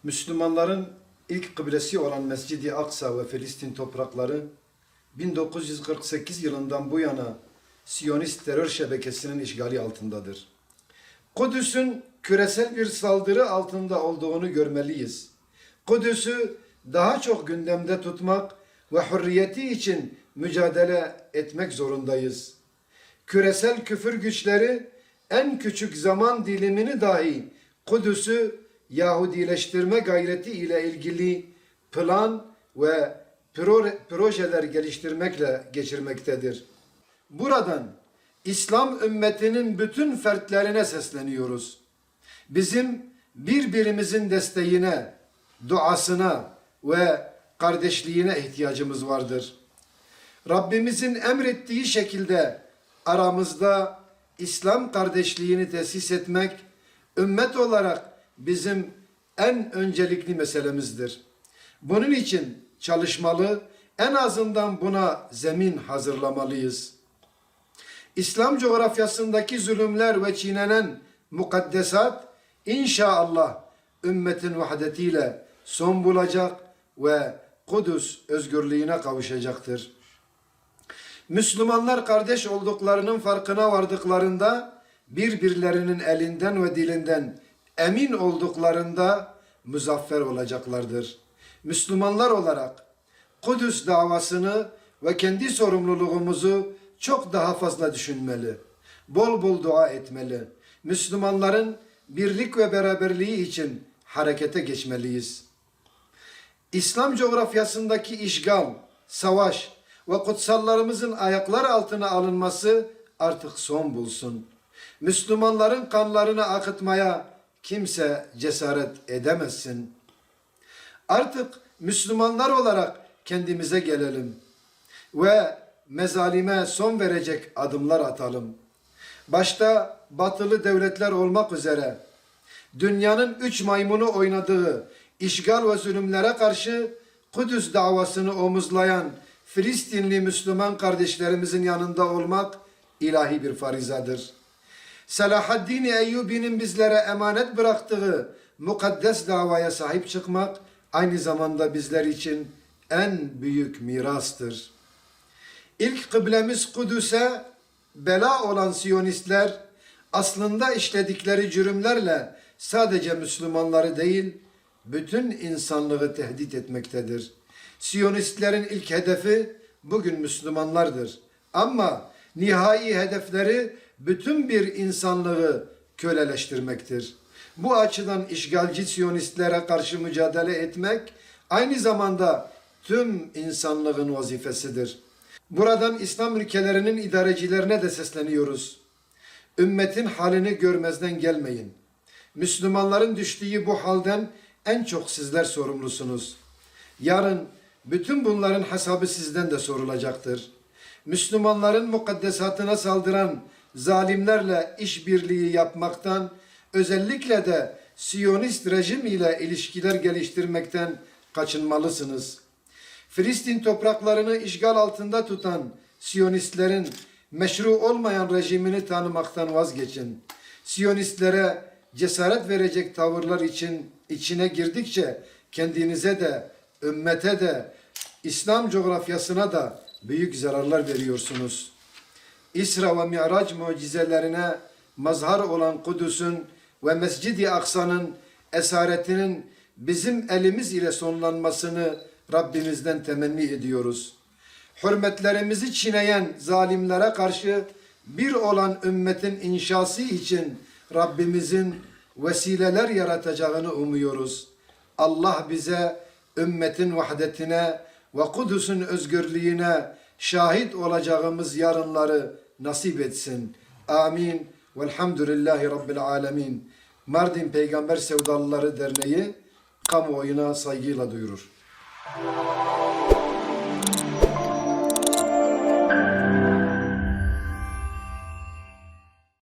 Müslümanların ilk kıblesi olan Mescid-i Aksa ve Filistin toprakları 1948 yılından bu yana Siyonist terör şebekesinin işgali altındadır. Kudüs'ün küresel bir saldırı altında olduğunu görmeliyiz. Kudüs'ü daha çok gündemde tutmak ve hürriyeti için mücadele etmek zorundayız. Küresel küfür güçleri en küçük zaman dilimini dahi Kudüs'ü Yahudileştirme gayreti ile ilgili plan ve projeler geliştirmekle geçirmektedir. Buradan İslam ümmetinin bütün fertlerine sesleniyoruz. Bizim birbirimizin desteğine, duasına ve kardeşliğine ihtiyacımız vardır. Rabbimizin emrettiği şekilde aramızda İslam kardeşliğini tesis etmek, ümmet olarak bizim en öncelikli meselemizdir. Bunun için çalışmalı, en azından buna zemin hazırlamalıyız. İslam coğrafyasındaki zulümler ve çiğnenen mukaddesat inşallah ümmetin vahdetiyle son bulacak ve Kudüs özgürlüğüne kavuşacaktır. Müslümanlar kardeş olduklarının farkına vardıklarında, birbirlerinin elinden ve dilinden emin olduklarında muzaffer olacaklardır. Müslümanlar olarak Kudüs davasını ve kendi sorumluluğumuzu çok daha fazla düşünmeli, bol bol dua etmeli. Müslümanların birlik ve beraberliği için harekete geçmeliyiz. İslam coğrafyasındaki işgal, savaş ve kutsallarımızın ayaklar altına alınması artık son bulsun. Müslümanların kanlarını akıtmaya kimse cesaret edemezsin. Artık Müslümanlar olarak kendimize gelelim ve mezalime son verecek adımlar atalım. Başta batılı devletler olmak üzere dünyanın üç maymunu oynadığı işgal ve zulümlere karşı Kudüs davasını omuzlayan Filistinli Müslüman kardeşlerimizin yanında olmak ilahi bir farizadır. Selahaddin Eyyubi'nin bizlere emanet bıraktığı mukaddes davaya sahip çıkmak aynı zamanda bizler için en büyük mirastır. İlk kıblemiz Kudüs'e bela olan Siyonistler aslında işledikleri cürümlerle sadece Müslümanları değil, bütün insanlığı tehdit etmektedir. Siyonistlerin ilk hedefi bugün Müslümanlardır. Ama nihai hedefleri bütün bir insanlığı köleleştirmektir. Bu açıdan işgalci Siyonistlere karşı mücadele etmek aynı zamanda tüm insanlığın vazifesidir. Buradan İslam ülkelerinin idarecilerine de sesleniyoruz. Ümmetin halini görmezden gelmeyin. Müslümanların düştüğü bu halden en çok sizler sorumlusunuz. Yarın bütün bunların hesabı sizden de sorulacaktır. Müslümanların mukaddesatına saldıran zalimlerle işbirliği yapmaktan, özellikle de Siyonist rejim ile ilişkiler geliştirmekten kaçınmalısınız. Filistin topraklarını işgal altında tutan Siyonistlerin meşru olmayan rejimini tanımaktan vazgeçin. Siyonistlere cesaret verecek tavırlar için içine girdikçe kendinize de, ümmete de, İslam coğrafyasına da büyük zararlar veriyorsunuz. İsra ve Mi'rac mucizelerine mazhar olan Kudüs'ün ve Mescid-i Aksa'nın esaretinin bizim elimiz ile sonlanmasını Rabbimizden temenni ediyoruz. Hürmetlerimizi çiğneyen zalimlere karşı bir olan ümmetin inşası için Rabbimizin vesileler yaratacağını umuyoruz. Allah bize ümmetin vahdetine ve Kudüs'ün özgürlüğüne şahit olacağımız yarınları nasip etsin. Amin. Velhamdülillahi Rabbil alemin. Mardin Peygamber Sevdalıları Derneği kamuoyuna saygıyla duyurur.